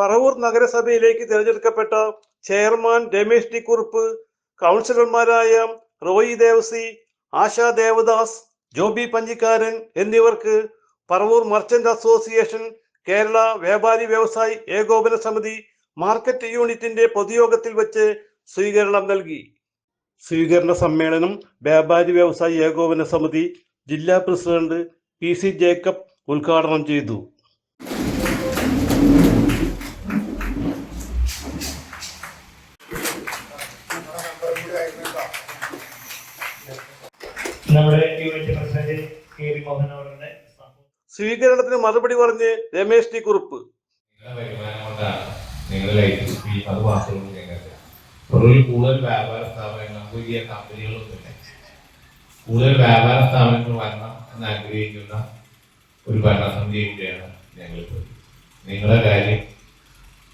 പറവൂർ നഗരസഭയിലേക്ക് തിരഞ്ഞെടുക്കപ്പെട്ട chairman Ramesh T Kurup, കൗൺസിലർമാരായ റോയി ദേവസി, ആശാ ദേവദാസ്, ജോബി പഞ്ഞിക്കാരൻ എന്നിവർക്ക് പറവൂർ മർച്ചന്റ് അസോസിയേഷൻ കേരള വ്യാപാരി വ്യവസായി ഏകോപന സമിതി മാർക്കറ്റ് യൂണിറ്റിന്റെ പൊതുയോഗത്തിൽ വെച്ച് സ്വീകരണം നൽകി. സ്വീകരണ സമ്മേളനം വ്യാപാരി വ്യവസായി ഏകോപന സമിതി ജില്ലാ പ്രസിഡന്റ് PC ജേക്കബ് ഉദ്ഘാടനം ചെയ്തു. സ്വീകരണത്തിന് മറുപടി പറഞ്ഞ് രമേശ് ടി കുറുപ്പ്. കൂടുതൽ വ്യാപാര സ്ഥാപനങ്ങൾ, പുതിയ കമ്പനികളൊന്നുമില്ല. കൂടുതൽ വ്യാപാര സ്ഥാപനങ്ങൾ വരണം എന്ന് ആഗ്രഹിക്കുന്ന ഒരു ഭരണസമിതി കൂടിയാണ് ഞങ്ങളിപ്പോൾ. നിങ്ങളുടെ കാര്യം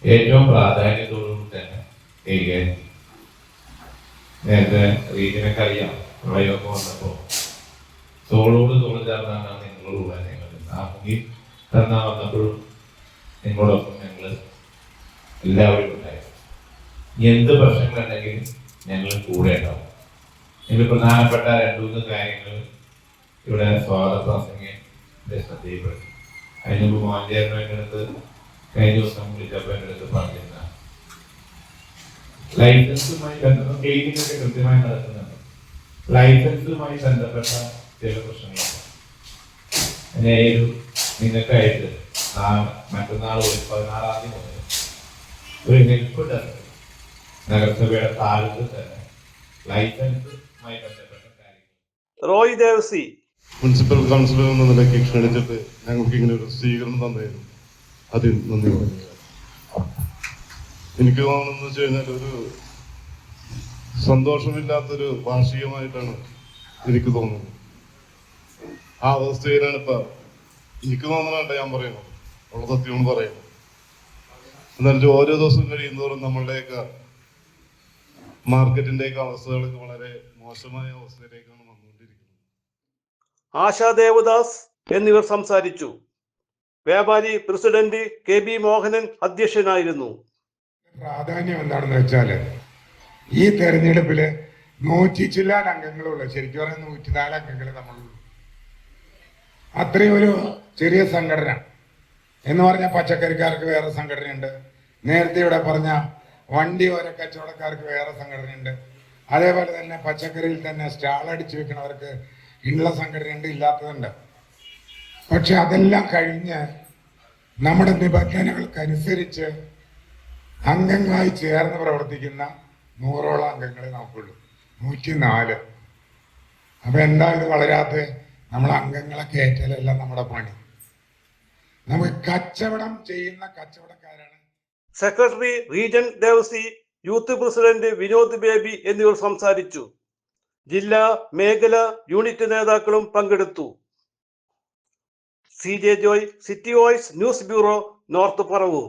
ഏറ്റവും പ്രാധാന്യത്തോടുകൂടി തന്നെ കൈകാര്യം. നേരത്തെ റീജിയനൊക്കെ അറിയാം, പ്രളയമൊക്കെ വന്നപ്പോൾ തോളോട് തോൾ ചേർന്നാണ് നിങ്ങളോട് കൂടെ ഞങ്ങൾ ആ മുന്നിൽ തന്നാ വന്നപ്പോഴും നിങ്ങളോടൊപ്പം ഞങ്ങൾ എല്ലാവരും ഉണ്ടായിരുന്നു. എന്ത് പ്രശ്നങ്ങളുണ്ടെങ്കിലും ഞങ്ങൾ കൂടെ ഉണ്ടാവും. ഇതിൽ പ്രധാനപ്പെട്ട 2-3 കാര്യങ്ങൾ ഇവിടെ സ്വാഗത പ്രസംഗം ശ്രദ്ധയിൽപ്പെടുത്തി. അതിന് മുമ്പ് മോഹൻചേട്ടൻ എൻ്റെ അടുത്ത് കഴിഞ്ഞ ദിവസം വിളിച്ചപ്പോൾ എൻ്റെ അടുത്ത് പറഞ്ഞിരുന്ന ലൈസൻസുമായി ബന്ധപ്പെട്ട ക്ലീനിങ് ഒക്കെ കൃത്യമായി നടക്കുന്നുണ്ട്. ലൈസൻസുമായി ബന്ധപ്പെട്ട ചില പ്രശ്നങ്ങളുണ്ട്. നിങ്ങൾക്കായിട്ട് മറ്റന്നാൾ 16-ാം തീയതി മുതൽ ഒരു ഹെൽപ്പ് ഡെസ്ക് നഗരസഭയുടെ താഴത്ത് തന്നെ ലൈസൻസുമായി ബന്ധപ്പെട്ട കാര്യങ്ങൾ. റോയ് ദേവസി മുനിസിപ്പൽ കൗൺസിലർ എന്ന നിലയ്ക്ക് ക്ഷണിച്ചിട്ട് ഞങ്ങൾക്ക് ഇങ്ങനെ ഒരു സ്വീകരണം തന്നായിരുന്നു. അതിന് നന്ദി പറഞ്ഞു. എനിക്ക് തോന്നുന്നത് വെച്ച് കഴിഞ്ഞാൽ ഒരു സന്തോഷമില്ലാത്തൊരു വാർഷികമായിട്ടാണ് എനിക്ക് തോന്നുന്നത്. ആ അവസ്ഥയിലാണ് ഇപ്പൊ എനിക്ക് തോന്നുന്നുണ്ട്. ഞാൻ പറയുന്നത് ഉള്ള സത്യമാണ് പറയുന്നത്. എന്നാലും ഓരോ ദിവസം കഴിയുന്നതോറും നമ്മളുടെയൊക്കെ മാർക്കറ്റിന്റെയൊക്കെ അവസ്ഥകളൊക്കെ വളരെ മോശമായ അവസ്ഥയിലേക്കാണ് വന്നുകൊണ്ടിരിക്കുന്നത്. ആശാ ദേവദാസ് എന്നിവർ സംസാരിച്ചു. വ്യാപാരി പ്രസിഡന്റ് KB മോഹനൻ അധ്യക്ഷനായിരുന്നു. പ്രാധാന്യം എന്താണെന്ന് വെച്ചാല് ഈ തെരഞ്ഞെടുപ്പില് 100 ചില്ലാൻ അംഗങ്ങളുള്ള, ശരിക്കും പറഞ്ഞാൽ 104 അംഗങ്ങൾ നമ്മളുള്ളൂ. അത്രയും ഒരു ചെറിയ സംഘടന എന്ന് പറഞ്ഞാൽ പച്ചക്കറിക്കാർക്ക് വേറെ സംഘടനയുണ്ട്. നേരത്തെ ഇവിടെ പറഞ്ഞ വണ്ടി ഓരോ കച്ചവടക്കാർക്ക് വേറെ സംഘടനയുണ്ട്. അതേപോലെ തന്നെ പച്ചക്കറിയിൽ തന്നെ സ്റ്റാൾ അടിച്ചു വെക്കുന്നവർക്ക് ഉള്ള സംഘടനയുണ്ട്, ഇല്ലാത്തതുണ്ട്. പക്ഷെ അതെല്ലാം കഴിഞ്ഞ് നമ്മുടെ നിബന്ധനകൾക്കനുസരിച്ച് അംഗങ്ങളായി ചേർന്ന് പ്രവർത്തിക്കുന്ന 100ഓളം അംഗങ്ങളെ നമുക്കുള്ളൂ. 104. അപ്പൊ എന്താ ഇത് വളരാത്ത? നമ്മൾ അംഗങ്ങളെ കയറ്റലല്ല നമ്മുടെ പണി. നമുക്ക് കച്ചവടം ചെയ്യുന്ന കച്ചവടക്കാരാണ്. Secretary Rejan Devasi, youth president Vinod Baby എന്നിവർ സംസാരിച്ചു. ജില്ലാ മേഖല യൂണിറ്റ് നേതാക്കളും പങ്കെടുത്തു. CJ Joy, city voice news bureau, north Paravur.